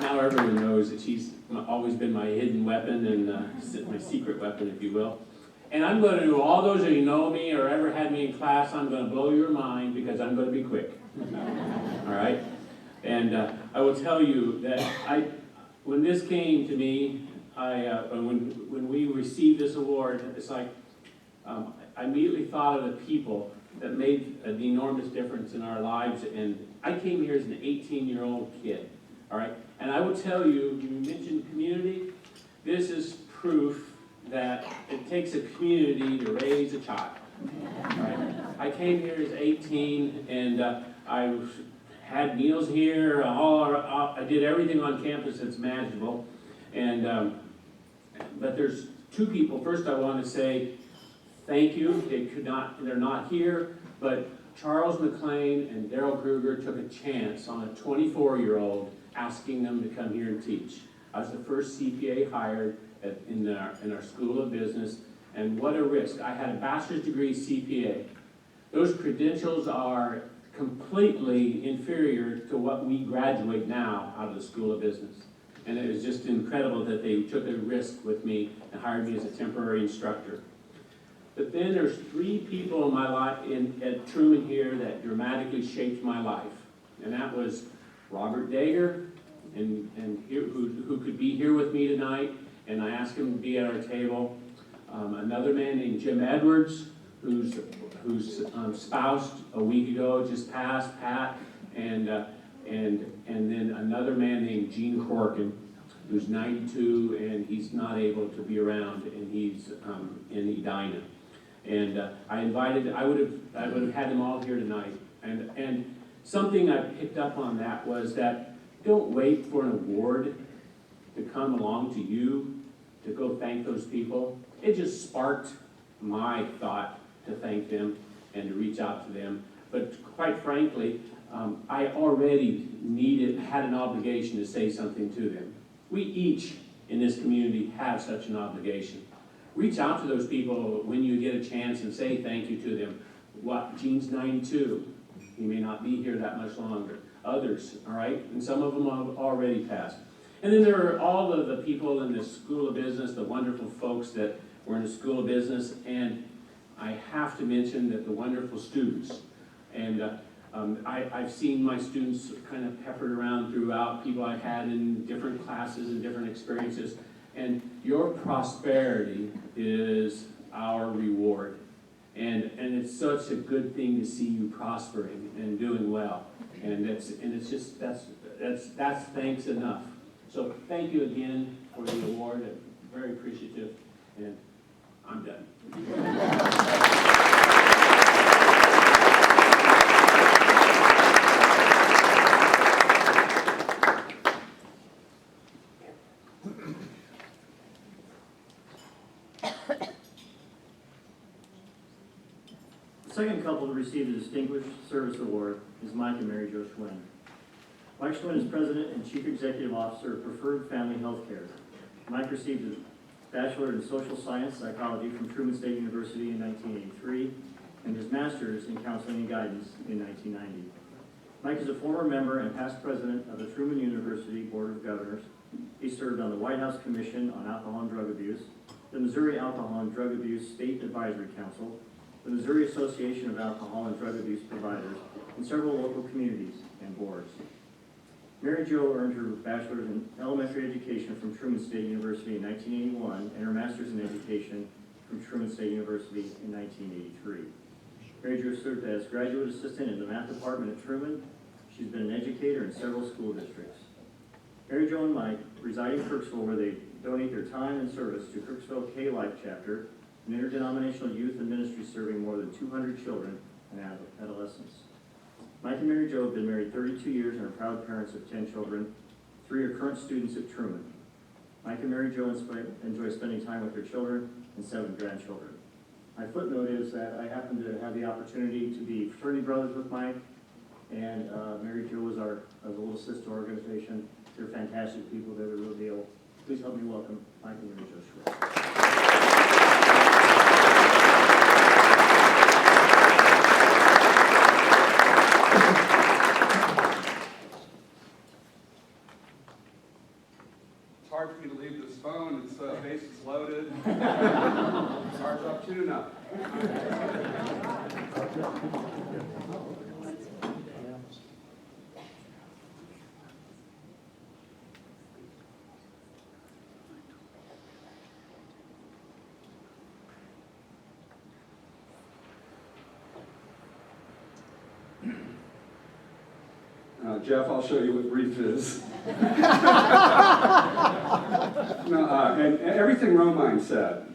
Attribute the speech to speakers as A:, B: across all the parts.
A: now everyone knows that she's always been my hidden weapon and my secret weapon, if you will. And I'm going to do, all those of you who know me or ever had me in class, I'm going to blow your mind because I'm going to be quick. All right? And I will tell you that when this came to me, when we received this award, it's like I immediately thought of the people that made an enormous difference in our lives. And I came here as an 18-year-old kid, all right? And I will tell you, you mentioned community. This is proof that it takes a community to raise a child, all right? I came here as 18, and I had meals here. I did everything on campus that's manageable. And but there's two people. First, I want to say thank you. They're not here, but Charles McLean and Daryl Kruger took a chance on a 24-year-old, asking them to come here and teach. I was the first CPA hired in our School of Business, and what a risk. I had a bachelor's degree CPA. Those credentials are completely inferior to what we graduate now out of the School of Business. And it was just incredible that they took a risk with me and hired me as a temporary instructor. But then there's three people in my life at Truman here that dramatically shaped my life. And that was Robert Dager, who could be here with me tonight, and I asked him to be at our table. Another man named Jim Edwards, whose spouse a week ago just passed, Pat, and then another man named Gene Corkin, who's 92, and he's not able to be around, and he's in Edina. And I would have had them all here tonight. And something I picked up on that was that don't wait for an award to come along to you to go thank those people. It just sparked my thought to thank them and to reach out to them. But quite frankly, I already had an obligation to say something to them. We each in this community have such an obligation. Reach out to those people when you get a chance and say thank you to them. Gene's 92. He may not be here that much longer. Others, all right? And some of them have already passed. And then there are all of the people in the School of Business, the wonderful folks that were in the School of Business. And I have to mention that the wonderful students. And I've seen my students kind of peppered around throughout, people I've had in different classes and different experiences. And your prosperity is our reward. And it's such a good thing to see you prospering and doing well. And it's just that's thanks enough. So thank you again for the award. I'm very appreciative, and I'm done.
B: The second couple to receive the Distinguished Service Award is Mike and Mary Jo Schwinn. Mike Schwinn is President and Chief Executive Officer of Preferred Family Healthcare. Mike received a Bachelor in Social Science Psychology from Truman State University in 1983 and his Master's in Counseling and Guidance in 1990. Mike is a former member and past president of the Truman University Board of Governors. He served on the White House Commission on Alcohol and Drug Abuse, the Missouri Alcohol and Drug Abuse State Advisory Council, the Missouri Association of Alcohol and Drug Abuse Providers, and several local communities and boards. Mary Jo earned her bachelor's in elementary education from Truman State University in 1981 and her master's in education from Truman State University in 1983. Mary Jo served as graduate assistant in the math department at Truman. She's been an educator in several school districts. Mary Jo and Mike reside in Kirksville, where they donate their time and service to Kirksville K-Life Chapter, an interdenominational youth and ministry serving more than 200 children and adolescents. Mike and Mary Jo have been married 32 years and are proud parents of 10 children. 3 are current students at Truman. Mike and Mary Jo enjoy spending time with their children and 7 grandchildren. My footnote is that I happen to have the opportunity to be fraternity brothers with Mike, and Mary Jo was our little sister organization. They're fantastic people. They're the real deal. Please help me welcome Mike and Mary Jo Schwinn.
C: It's hard for me to leave this phone. Its base is loaded. Starts up tune up. Jeff, I'll show you what brief is. No, and everything Romine said,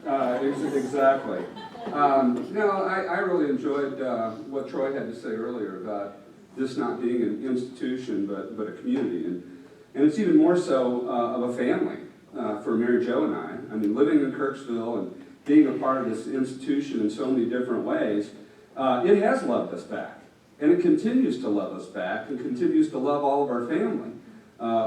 C: exactly. No, I really enjoyed what Troy had to say earlier about this not being an institution, but a community. And it's even more so of a family for Mary Jo and I. I mean, living in Kirksville and being a part of this institution in so many different ways, it has loved us back. And it continues to love us back and continues to love all of our family.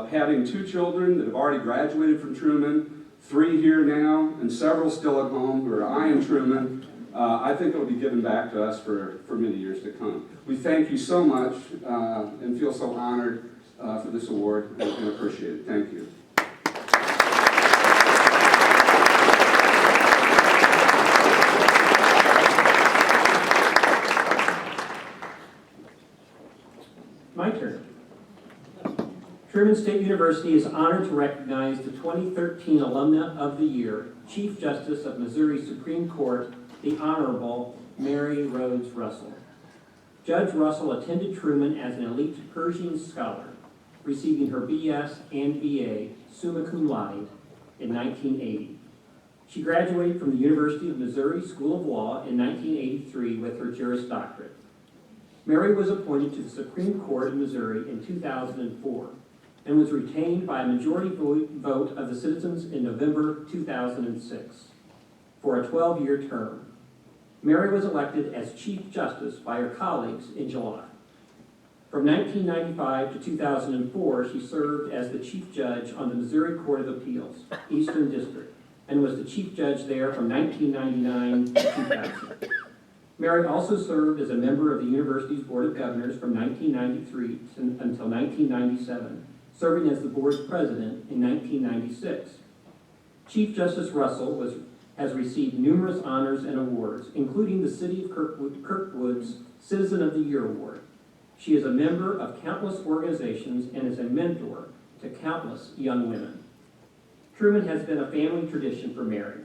C: Having 2 children that have already graduated from Truman, 3 here now, and several still at home who are eyeing Truman, I think it will be given back to us for many years to come. We thank you so much and feel so honored for this award and appreciate it. Thank you.
B: My turn. Truman State University is honored to recognize the 2013 Alumna of the Year, Chief Justice of Missouri Supreme Court, the Honorable Mary Rhodes Russell. Judge Russell attended Truman as an elite Pershing Scholar, receiving her BS and BA summa cum laude in 1980. She graduated from the University of Missouri School of Law in 1983 with her Juris Doctorate. Mary was appointed to the Supreme Court of Missouri in 2004 and was retained by a majority vote of the citizens in November 2006 for a 12-year term. Mary was elected as Chief Justice by her colleagues in July. From 1995 to 2004, she served as the Chief Judge on the Missouri Court of Appeals, Eastern District, and was the Chief Judge there from 1999 to 2000. Mary also served as a member of the university's Board of Governors from 1993 until 1997, serving as the board's president in 1996. Chief Justice Russell has received numerous honors and awards, including the City of Kirkwood's Citizen of the Year Award. She is a member of countless organizations and is a mentor to countless young women. Truman has been a family tradition for Mary.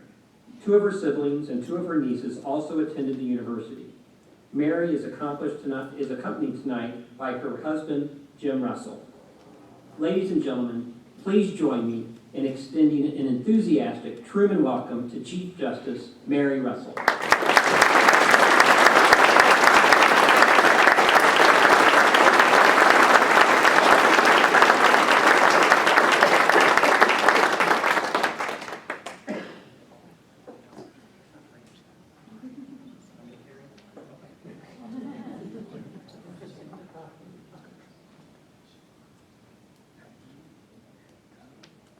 B: 2 of her siblings and 2 of her nieces also attended the university. Mary is accompanied tonight by her husband, Jim Russell. Ladies and gentlemen, please join me in extending an enthusiastic Truman welcome to Chief Justice Mary Russell.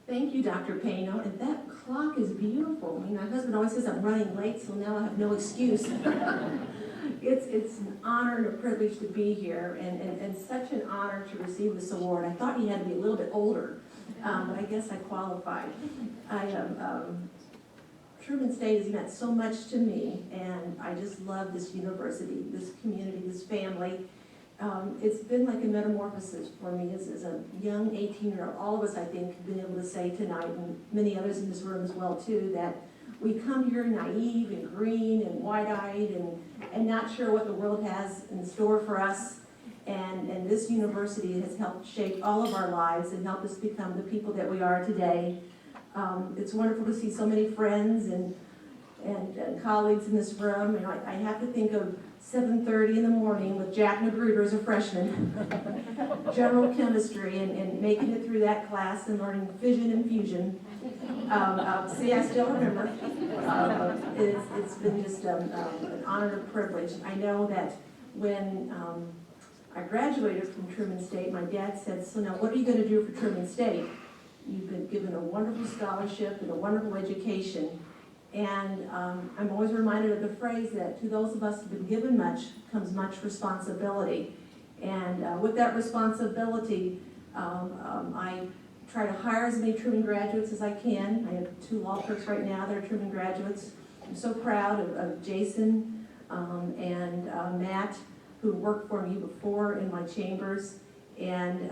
D: Thank you, Dr. Payno, and that clock is beautiful. I mean, my husband always says I'm running late, so now I have no excuse. It's an honor and a privilege to be here, and such an honor to receive this award. I thought you had to be a little bit older, but I guess I qualified. Truman State has meant so much to me, and I just love this university, this community, this family. It's been like a metamorphosis for me as a young 18-year-old. All of us, I think, have been able to say tonight, and many others in this room as well, too, that we come here naive and green and wide-eyed and not sure what the world has in store for us. And this university has helped shape all of our lives and helped us become the people that we are today. It's wonderful to see so many friends and colleagues in this room. And I have to think of 7:30 in the morning with Jack Magruder as a freshman, general chemistry, and making it through that class and learning fission and fusion. See, I still remember. It's been just an honor and a privilege. I know that when I graduated from Truman State, my dad said, "So now what are you going to do for Truman State? You've been given a wonderful scholarship and a wonderful education." And I'm always reminded of the phrase that to those of us who've been given much comes much responsibility. And with that responsibility, I try to hire as many Truman graduates as I can. I have 2 law clerks right now that are Truman graduates. I'm so proud of Jason and Matt, who worked for me before in my chambers. And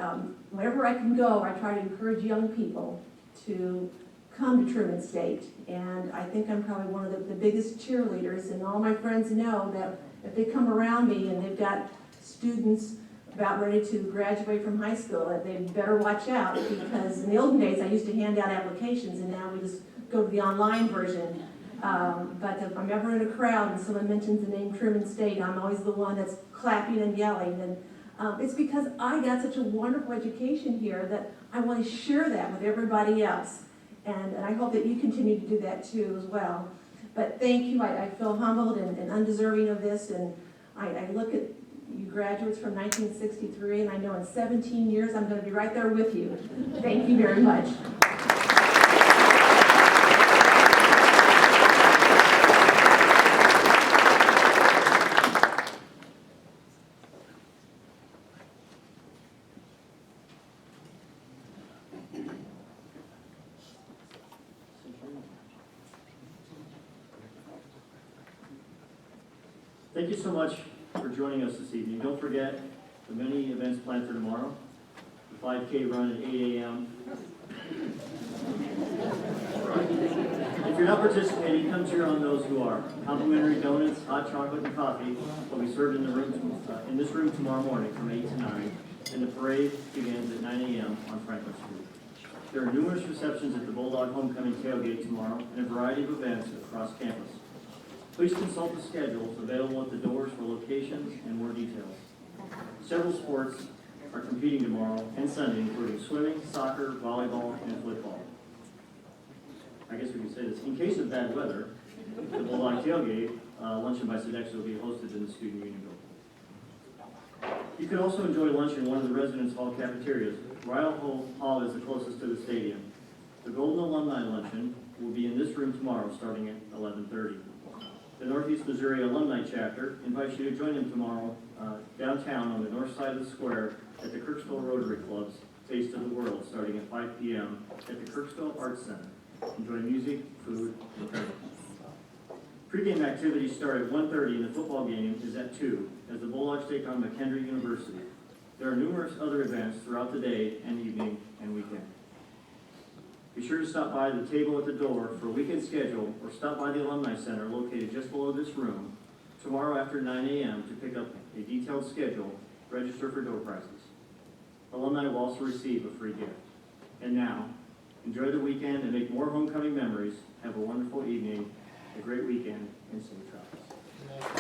D: wherever I can go, I try to encourage young people to come to Truman State. And I think I'm probably one of the biggest cheerleaders, and all my friends know that if they come around me and they've got students about ready to graduate from high school, that they better watch out, because in the olden days I used to hand out applications, and now we just go to the online version. But if I'm ever in a crowd and someone mentions the name Truman State, I'm always the one that's clapping and yelling. And it's because I got such a wonderful education here that I want to share that with everybody else. And I hope that you continue to do that too as well. But thank you. I feel humbled and undeserving of this. And I look at you graduates from 1963, and I know in 17 years I'm going to be right there with you. Thank you very much.
B: Thank you so much for joining us this evening. Don't forget the many events planned for tomorrow. The 5K run at 8 a.m. If you're not participating, come cheer on those who are. Complimentary donuts, hot chocolate, and coffee will be served in the room in this room tomorrow morning from 8 to 9, and the parade begins at 9 a.m. on Franklin Street. There are numerous receptions at the Bulldog Homecoming Tailgate tomorrow and a variety of events across campus. Please consult the schedules available at the doors for locations and more details. Several sports are competing tomorrow and Sunday, including swimming, soccer, volleyball, and football. I guess we can say this. In case of bad weather, the Bulldog Tailgate luncheon by Sodexo will be hosted in the Student Union Building. You can also enjoy lunch in one of the Residence Hall cafeterias. Ryle Hall is the closest to the stadium. The Golden Alumni Luncheon will be in this room tomorrow starting at 11:30. The Northeast Missouri Alumni Chapter invites you to join them tomorrow downtown on the north side of the square at the Kirksville Rotary Club's Taste of the World, starting at 5 p.m. at the Kirksville Arts Center. Enjoy music, food, and drinks. Pre-game activities start at 1:30 and the football game is at 2 as the Bulldogs take on McHenry University. There are numerous other events throughout the day and evening and weekend. Be sure to stop by the table at the door for a weekend schedule or stop by the Alumni Center located just below this room tomorrow after 9 a.m. to pick up a detailed schedule, register for door prizes. Alumni will also receive a free gift. And now, enjoy the weekend and make more homecoming memories. Have a wonderful evening, a great weekend, and safe travels.